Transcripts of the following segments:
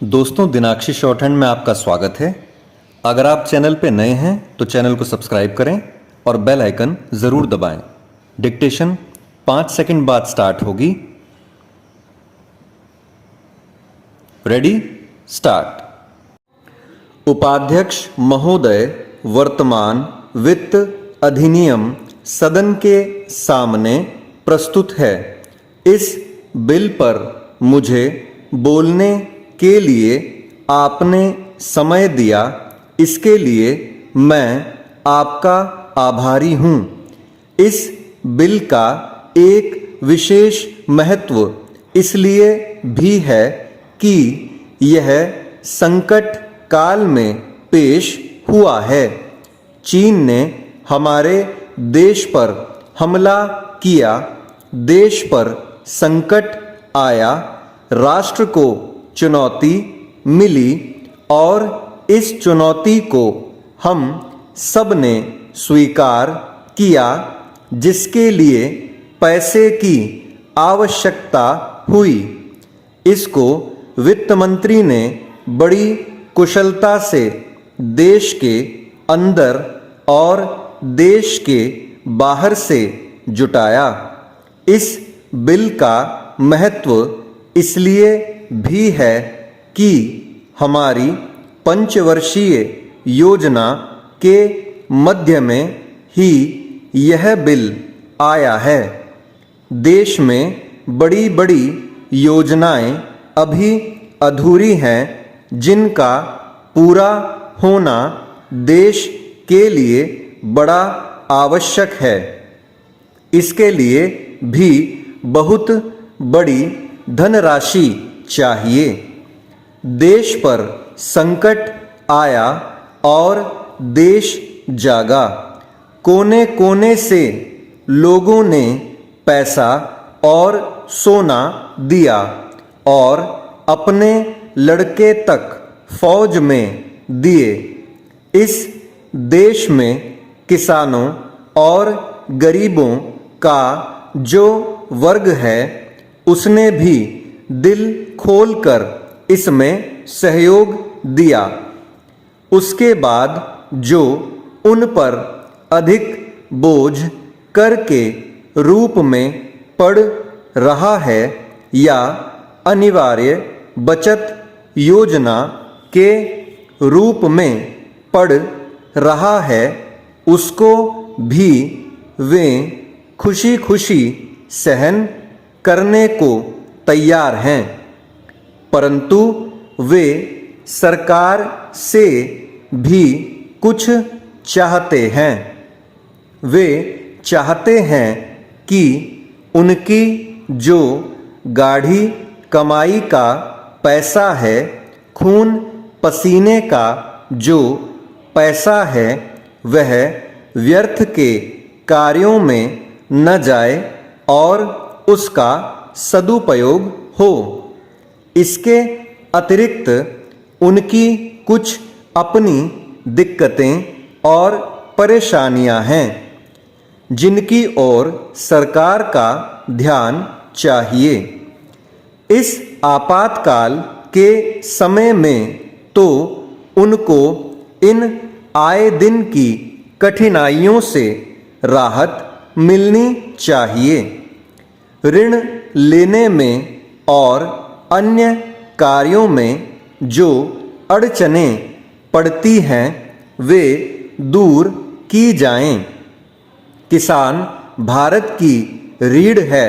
दोस्तों, दिनाक्षी short hand में आपका स्वागत है। अगर आप चैनल पे नए हैं तो चैनल को सब्सक्राइब करें और बेल आइकन ज़रूर दबाएं। डिक्टेशन 5 सेकंड बाद स्टार्ट होगी। Ready, start. उपाध्यक्ष महोदय, वर्तमान वित्त अधिनियम सदन के सामने प्रस्तुत है। इस बिल पर मुझे बोलने के लिए आपने समय दिया, इसके लिए मैं आपका आभारी हूँ। इस बिल का एक विशेष महत्व इसलिए भी है कि यह संकट काल में पेश हुआ है। चीन ने हमारे देश पर हमला किया, देश पर संकट आया, राष्ट्र को चुनौती मिली और इस चुनौती को हम सब ने स्वीकार किया, जिसके लिए पैसे की आवश्यकता हुई। इसको वित्त मंत्री ने बड़ी कुशलता से देश के अंदर और देश के बाहर से जुटाया। इस बिल का महत्व इसलिए भी है कि हमारी पंचवर्षीय योजना के मध्य में ही यह बिल आया है। देश में बड़ी बड़ी योजनाएं अभी अधूरी हैं, जिनका पूरा होना देश के लिए बड़ा आवश्यक है। इसके लिए भी बहुत बड़ी धनराशि चाहिए। देश पर संकट आया और देश जागा। कोने कोने से लोगों ने पैसा और सोना दिया और अपने लड़के तक फौज में दिए। इस देश में किसानों और गरीबों का जो वर्ग है, उसने भी दिल खोलकर इसमें सहयोग दिया। उसके बाद जो उन पर अधिक बोझ कर के रूप में पड़ रहा है या अनिवार्य बचत योजना के रूप में पड़ रहा है, उसको भी वे खुशी खुशी सहन करने को तैयार हैं। परंतु वे सरकार से भी कुछ चाहते हैं। वे चाहते हैं कि उनकी जो गाढ़ी कमाई का पैसा है, खून पसीने का जो पैसा है, वह व्यर्थ के कार्यों में न जाए और उसका सदुपयोग हो। इसके अतिरिक्त उनकी कुछ अपनी दिक्कतें और परेशानियां हैं, जिनकी ओर सरकार का ध्यान चाहिए। इस आपातकाल के समय में तो उनको इन आए दिन की कठिनाइयों से राहत मिलनी चाहिए। ऋण लेने में और अन्य कार्यों में जो अड़चनें पड़ती हैं, वे दूर की जाएं। किसान भारत की रीढ़ है।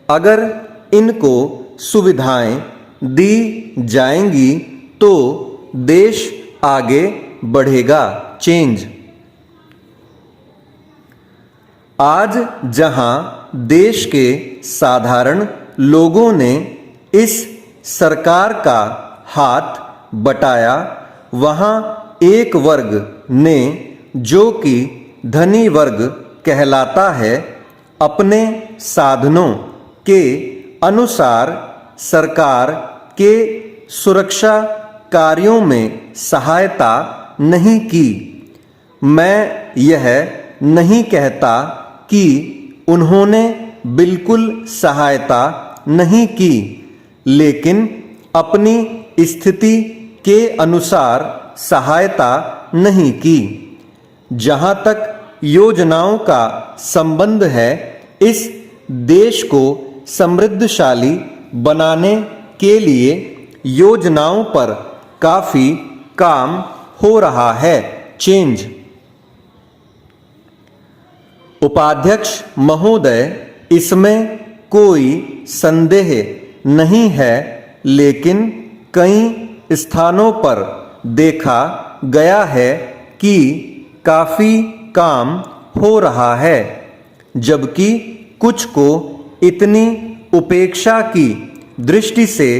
अगर इनको सुविधाएं दी जाएंगी तो देश आगे बढ़ेगा। चेंज। आज जहां देश के साधारण लोगों ने इस सरकार का हाथ बटाया, वहां एक वर्ग ने, जो कि धनी वर्ग कहलाता है, अपने साधनों के अनुसार सरकार के सुरक्षा कार्यों में सहायता नहीं की। मैं यह नहीं कहता कि उन्होंने बिल्कुल सहायता नहीं की, लेकिन अपनी स्थिति के अनुसार सहायता नहीं की। जहां तक योजनाओं का संबंध है, इस देश को समृद्धशाली बनाने के लिए योजनाओं पर काफी काम हो रहा है। चेंज। उपाध्यक्ष महोदय, इसमें कोई संदेह नहीं है, लेकिन कई स्थानों पर देखा गया है कि काफी काम हो रहा है, जबकि कुछ को इतनी उपेक्षा की दृष्टि से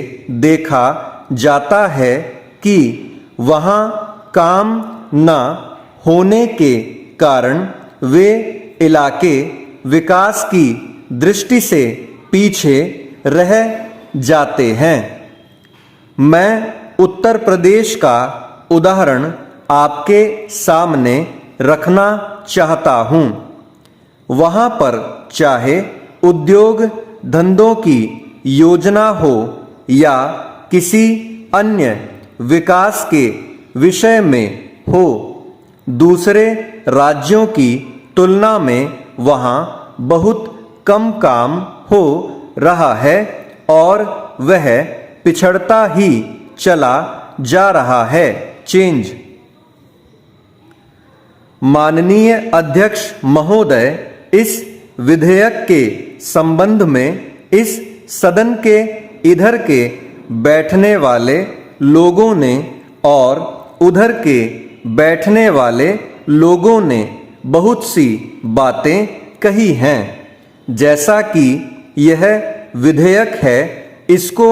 देखा जाता है कि वहाँ काम न होने के कारण वे इलाके विकास की दृष्टि से पीछे रह जाते हैं। मैं उत्तर प्रदेश का उदाहरण आपके सामने रखना चाहता हूँ। वहाँ पर चाहे उद्योग धंधों की योजना हो या किसी अन्य विकास के विषय में हो, दूसरे राज्यों की तुलना में वहाँ बहुत कम काम हो रहा है और वह पिछड़ता ही चला जा रहा है। चेंज। माननीय अध्यक्ष महोदय, इस विधेयक के संबंध में इस सदन के इधर के बैठने वाले लोगों ने और उधर के बैठने वाले लोगों ने बहुत सी बातें कही हैं। जैसा कि यह विधेयक है, इसको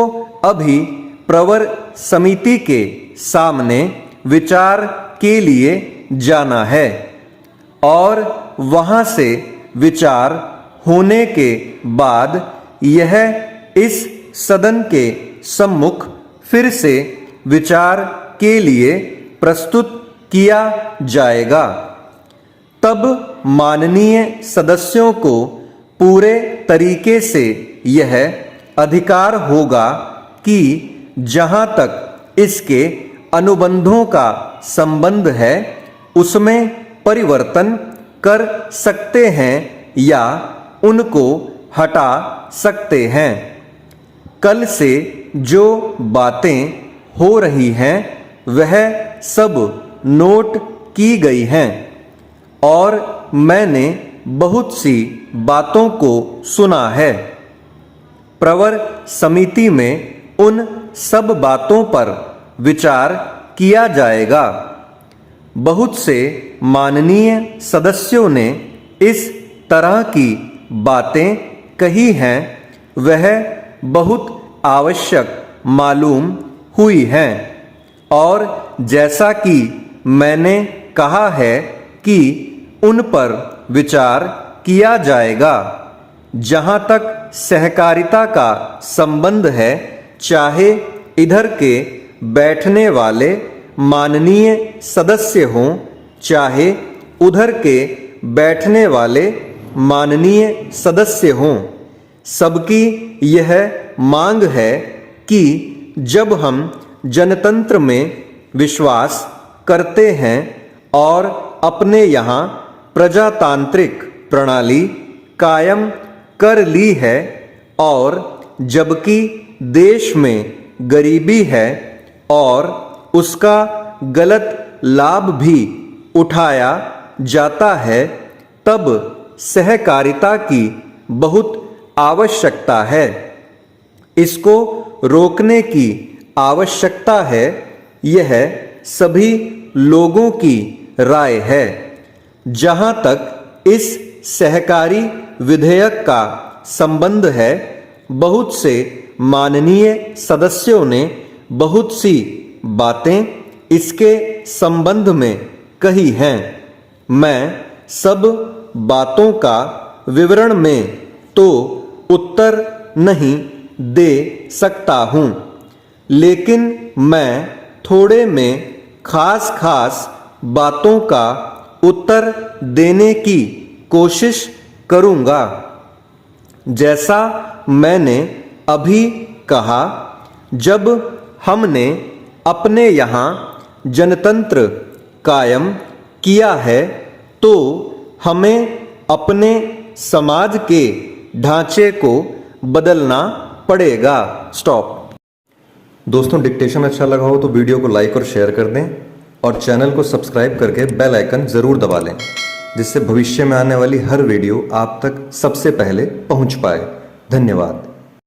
अभी प्रवर समिति के सामने विचार के लिए जाना है और वहां से विचार होने के बाद यह इस सदन के सम्मुख फिर से विचार के लिए प्रस्तुत किया जाएगा। तब माननीय सदस्यों को पूरे तरीके से यह अधिकार होगा कि जहां तक इसके अनुबंधों का संबंध है, उसमें परिवर्तन कर सकते हैं या उनको हटा सकते हैं। कल से जो बातें हो रही हैं, वह सब नोट की गई हैं और मैंने बहुत सी बातों को सुना है। प्रवर समिति में उन सब बातों पर विचार किया जाएगा। बहुत से माननीय सदस्यों ने इस तरह की बातें कही हैं, वह बहुत आवश्यक मालूम हुई हैं और जैसा कि मैंने कहा है कि उन पर विचार किया जाएगा। जहां तक सहकारिता का संबंध है, चाहे इधर के बैठने वाले माननीय सदस्य हों, चाहे उधर के बैठने वाले माननीय सदस्य हों, सबकी यह मांग है कि जब हम जनतंत्र में विश्वास करते हैं और अपने यहाँ प्रजातांत्रिक प्रणाली कायम कर ली है और जबकि देश में गरीबी है और उसका गलत लाभ भी उठाया जाता है, तब सहकारिता की बहुत आवश्यकता है। इसको रोकने की आवश्यकता है, यह सभी लोगों की राय है। जहां तक इस सहकारी विधेयक का संबंध है, बहुत से माननीय सदस्यों ने बहुत सी बातें इसके संबंध में कही हैं। मैं सब बातों का विवरण में तो उत्तर नहीं दे सकता हूँ, लेकिन मैं थोड़े में खास बातों का उत्तर देने की कोशिश करूँगा। जैसा मैंने अभी कहा, जब हमने अपने यहाँ जनतंत्र कायम किया है तो हमें अपने समाज के ढांचे को बदलना पड़ेगा। स्टॉप। दोस्तों, डिक्टेशन अच्छा लगा हो तो वीडियो को लाइक और शेयर कर दें और चैनल को सब्सक्राइब करके बेल आइकन ज़रूर दबा लें, जिससे भविष्य में आने वाली हर वीडियो आप तक सबसे पहले पहुंच पाए। धन्यवाद।